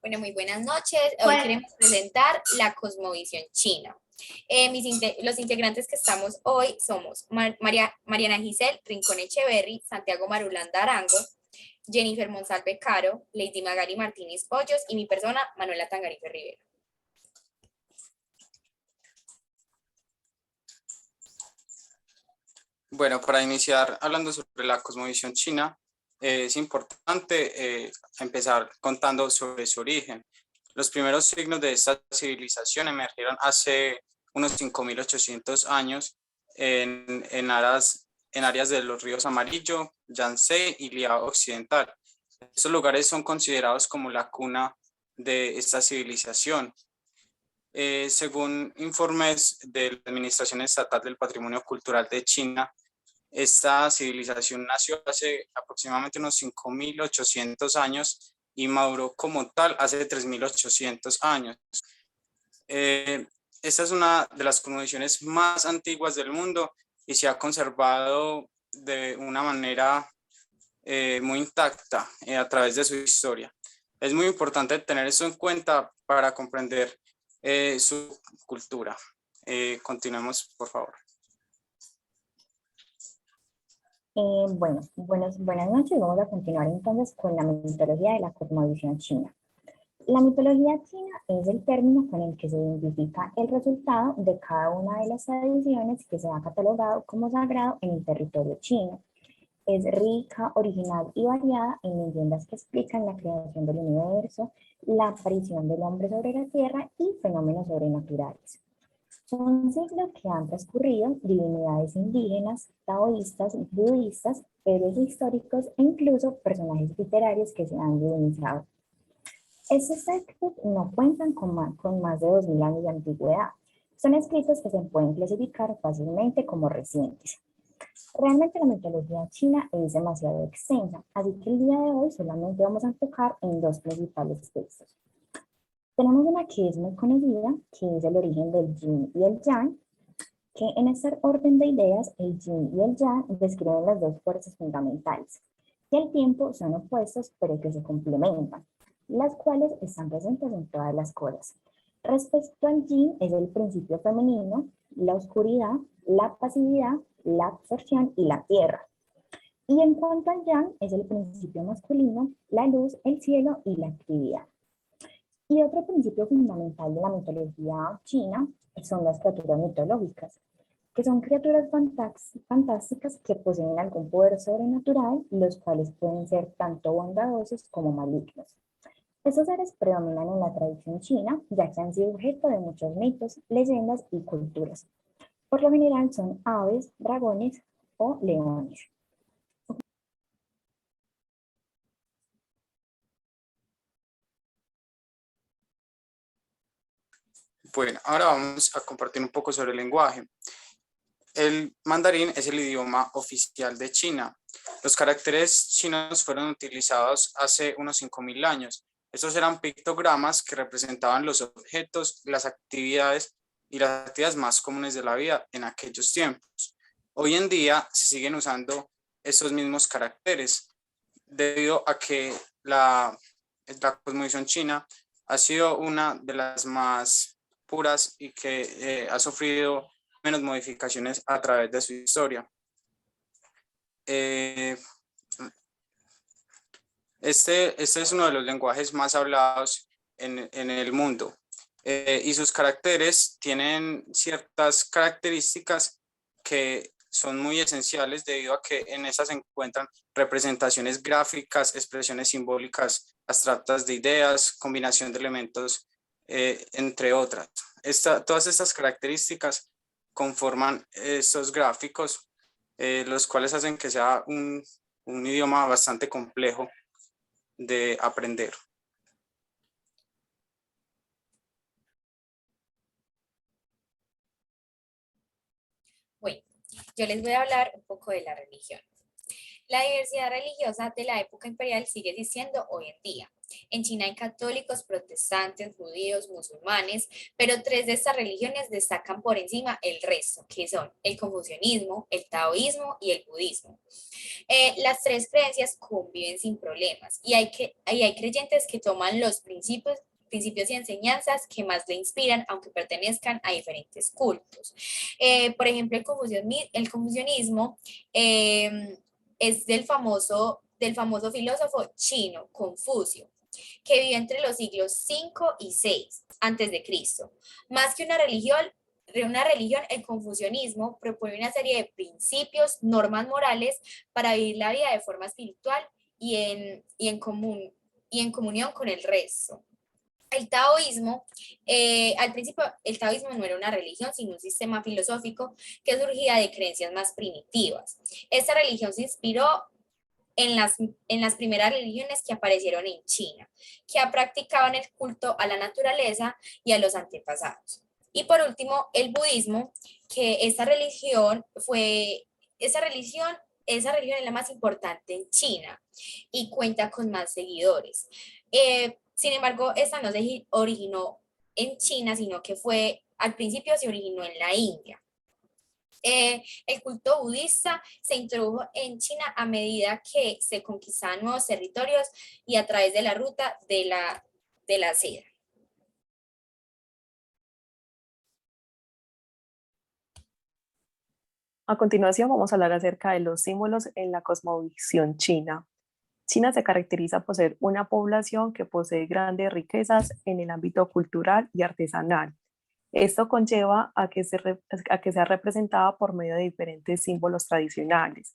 Bueno, muy buenas noches. Hoy Bueno, queremos presentar la cosmovisión china. Los integrantes que estamos hoy somos Mariana Giselle Rincón Echeverry, Santiago Marulanda Arango, Jennifer Monsalve Caro, Lady Magari Martínez Hoyos y mi persona, Manuela Tangarife Rivera. Bueno, para iniciar hablando sobre la cosmovisión china, es importante empezar contando sobre su origen. Los primeros signos de esta civilización emergieron hace unos 5.800 años en áreas de los ríos Amarillo, Yangtze y Liao Occidental. Estos lugares son considerados como la cuna de esta civilización. Según informes de la Administración Estatal del Patrimonio Cultural de China, esta civilización nació hace aproximadamente unos 5.800 años y maduró como tal hace 3.800 años. Esta es una de las cosmovisiones más antiguas del mundo y se ha conservado de una manera muy intacta a través de su historia. Es muy importante tener eso en cuenta para comprender su cultura. Continuemos, por favor. Buenas noches. Vamos a continuar entonces con la mitología de la cosmovisión china. La mitología china es el término con el que se identifica el resultado de cada una de las tradiciones que se ha catalogado como sagrado en el territorio chino. Es rica, original y variada en leyendas que explican la creación del universo, la aparición del hombre sobre la tierra y fenómenos sobrenaturales. Son siglos que han transcurrido divinidades indígenas, taoístas, budistas, héroes históricos e incluso personajes literarios que se han divinizado. Estos textos no cuentan con más de 2000 años de antigüedad. Son escritos que se pueden clasificar fácilmente como recientes. Realmente la mitología china es demasiado extensa, así que el día de hoy solamente vamos a enfocar en dos principales textos. Tenemos una que es muy conocida, que es el origen del yin y el yang, que en este orden de ideas, el yin y el yang describen las dos fuerzas fundamentales, que al tiempo son opuestos pero que se complementan, las cuales están presentes en todas las cosas. Respecto al yin es el principio femenino, la oscuridad, la pasividad, la absorción y la tierra. Y en cuanto al yang es el principio masculino, la luz, el cielo y la actividad. Y otro principio fundamental de la mitología china son las criaturas mitológicas, que son criaturas fantásticas que poseen algún poder sobrenatural, los cuales pueden ser tanto bondadosos como malignos. Estos seres predominan en la tradición china, ya que han sido objeto de muchos mitos, leyendas y culturas. Por lo general son aves, dragones o leones. Bueno, ahora vamos a compartir un poco sobre el lenguaje. El mandarín es el idioma oficial de China. Los caracteres chinos fueron utilizados hace unos 5.000 años. Estos eran pictogramas que representaban los objetos, las actividades y las actividades más comunes de la vida en aquellos tiempos. Hoy en día se siguen usando esos mismos caracteres debido a que la cosmovisión china ha sido una de las más puras y que ha sufrido menos modificaciones a través de su historia. Este es uno de los lenguajes más hablados en el mundo y sus caracteres tienen ciertas características que son muy esenciales debido a que en esas se encuentran representaciones gráficas, expresiones simbólicas abstractas de ideas, combinación de elementos, entre otras. Todas estas características conforman estos gráficos, los cuales hacen que sea un idioma bastante complejo de aprender. Bueno, yo les voy a hablar un poco de la religión. La diversidad religiosa de la época imperial sigue existiendo hoy en día. En China hay católicos, protestantes, judíos, musulmanes, pero tres de estas religiones destacan por encima el resto, que son el confucianismo, el taoísmo y el budismo. Las tres creencias conviven sin problemas y hay creyentes que toman los principios y enseñanzas que más le inspiran, aunque pertenezcan a diferentes cultos. Por ejemplo, el confucianismo es del famoso filósofo chino, Confucio, que vivió entre los siglos 5 y 6 antes de Cristo. Más que una religión, el confucianismo propone una serie de principios, normas morales para vivir la vida de forma espiritual y en comunión con el resto. El taoísmo, al principio, el taoísmo no era una religión, sino un sistema filosófico que surgía de creencias más primitivas. Esta religión se inspiró en las primeras religiones que aparecieron en China, que practicaban el culto a la naturaleza y a los antepasados. Y por último, el budismo, que esa religión es la más importante en China y cuenta con más seguidores. Sin embargo, esta no se originó en China, sino que al principio se originó en la India. El culto budista se introdujo en China a medida que se conquistaban nuevos territorios y a través de la ruta de la seda. A continuación vamos a hablar acerca de los símbolos en la cosmovisión china. China se caracteriza por ser una población que posee grandes riquezas en el ámbito cultural y artesanal. Esto conlleva a que sea representada por medio de diferentes símbolos tradicionales.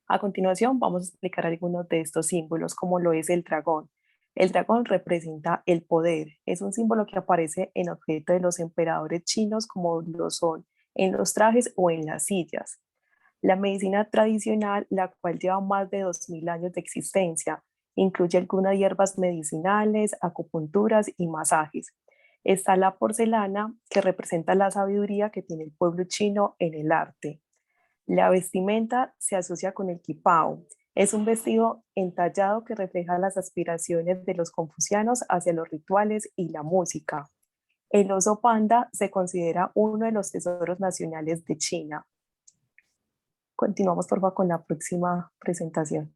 A continuación vamos a explicar algunos de estos símbolos, como lo es el dragón. El dragón representa el poder. Es un símbolo que aparece en objetos de los emperadores chinos, como lo son en los trajes o en las sillas. La medicina tradicional, la cual lleva más de 2000 años de existencia, incluye algunas hierbas medicinales, acupunturas y masajes. Está la porcelana, que representa la sabiduría que tiene el pueblo chino en el arte. La vestimenta se asocia con el kipao. Es un vestido entallado que refleja las aspiraciones de los confucianos hacia los rituales y la música. El oso panda se considera uno de los tesoros nacionales de China. Continuamos, por favor, con la próxima presentación.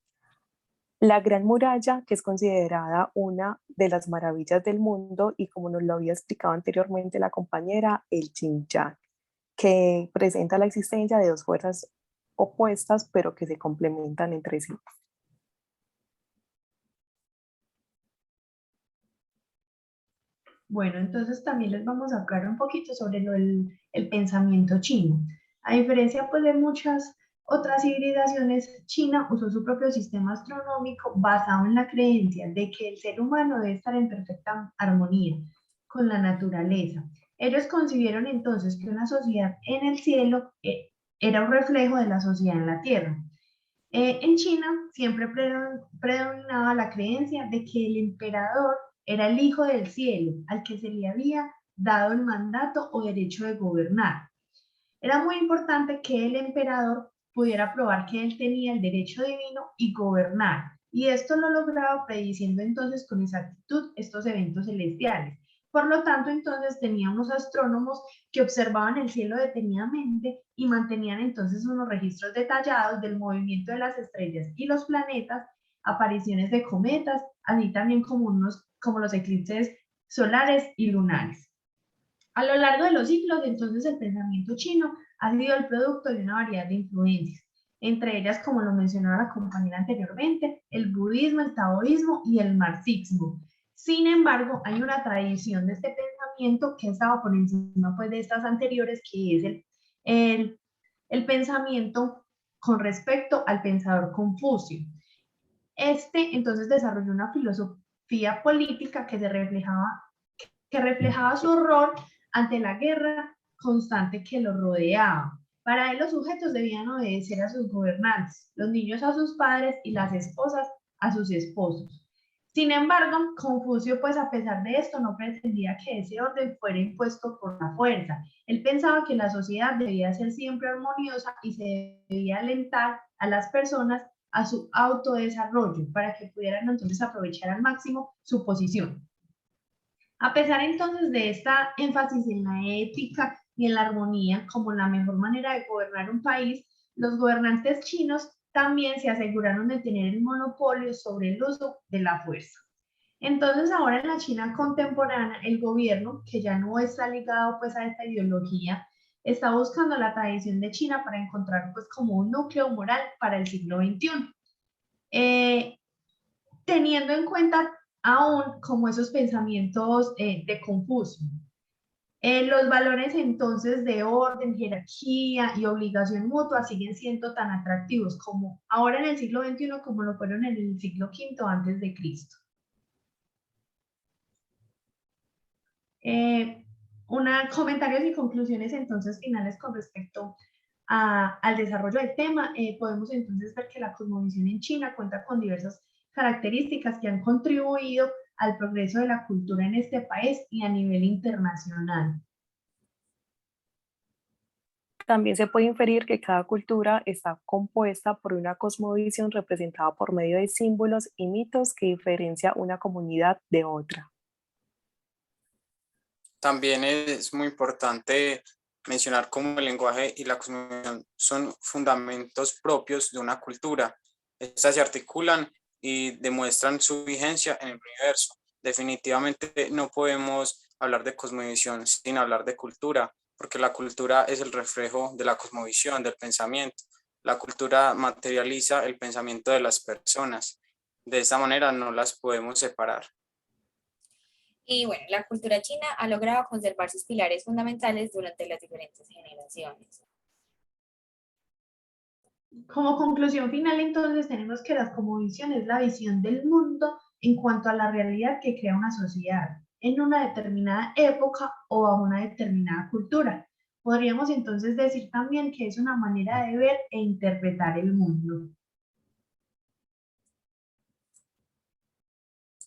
La Gran Muralla, que es considerada una de las maravillas del mundo, y como nos lo había explicado anteriormente la compañera, el Xinjiang, que presenta la existencia de dos fuerzas opuestas, pero que se complementan entre sí. Bueno, entonces también les vamos a hablar un poquito sobre el pensamiento chino. A diferencia pues, de muchas otras civilizaciones, China usó su propio sistema astronómico basado en la creencia de que el ser humano debe estar en perfecta armonía con la naturaleza. Ellos concibieron entonces que una sociedad en el cielo era un reflejo de la sociedad en la tierra. En China siempre predominaba la creencia de que el emperador era el hijo del cielo, al que se le había dado el mandato o derecho de gobernar. Era muy importante que el emperador pudiera probar que él tenía el derecho divino y gobernar, y esto lo lograba prediciendo entonces con exactitud estos eventos celestiales. Por lo tanto, entonces tenía unos astrónomos que observaban el cielo detenidamente y mantenían entonces unos registros detallados del movimiento de las estrellas y los planetas, apariciones de cometas, así también como los eclipses solares y lunares. A lo largo de los siglos, entonces, el pensamiento chino ha sido el producto de una variedad de influencias, entre ellas, como lo mencionaba la compañera anteriormente, el budismo, el taoísmo y el marxismo. Sin embargo, hay una tradición de este pensamiento que estaba por encima pues, de estas anteriores, que es el pensamiento con respecto al pensador Confucio. Este entonces desarrolló una filosofía política que reflejaba su horror ante la guerra constante que lo rodeaba. Para él los sujetos debían obedecer a sus gobernantes, los niños a sus padres y las esposas a sus esposos. Sin embargo, Confucio, pues a pesar de esto, no pretendía que ese orden fuera impuesto por la fuerza. Él pensaba que la sociedad debía ser siempre armoniosa y se debía alentar a las personas a su autodesarrollo para que pudieran entonces aprovechar al máximo su posición. A pesar entonces de esta énfasis en la ética y en la armonía como la mejor manera de gobernar un país, los gobernantes chinos también se aseguraron de tener el monopolio sobre el uso de la fuerza. Entonces ahora en la China contemporánea, el gobierno, que ya no está ligado pues a esta ideología, está buscando la tradición de China para encontrar pues como un núcleo moral para el siglo XXI. Teniendo en cuenta aún como esos pensamientos de Confucio. Los valores entonces de orden, jerarquía y obligación mutua siguen siendo tan atractivos como ahora en el siglo XXI como lo fueron en el siglo V antes de Cristo. Comentarios y conclusiones entonces finales con respecto al desarrollo del tema. Podemos entonces ver que la cosmovisión en China cuenta con diversas características que han contribuido al progreso de la cultura en este país y a nivel internacional. También se puede inferir que cada cultura está compuesta por una cosmovisión representada por medio de símbolos y mitos que diferencia una comunidad de otra. También es muy importante mencionar cómo el lenguaje y la cosmovisión son fundamentos propios de una cultura. Estas se articulan y demuestran su vigencia en el universo. Definitivamente no podemos hablar de cosmovisión sin hablar de cultura, porque la cultura es el reflejo de la cosmovisión, del pensamiento. La cultura materializa el pensamiento de las personas. De esta manera no las podemos separar. Y bueno, la cultura china ha logrado conservar sus pilares fundamentales durante las diferentes generaciones. Como conclusión final, entonces, tenemos que la cosmovisión es la visión del mundo en cuanto a la realidad que crea una sociedad en una determinada época o a una determinada cultura. Podríamos entonces decir también que es una manera de ver e interpretar el mundo.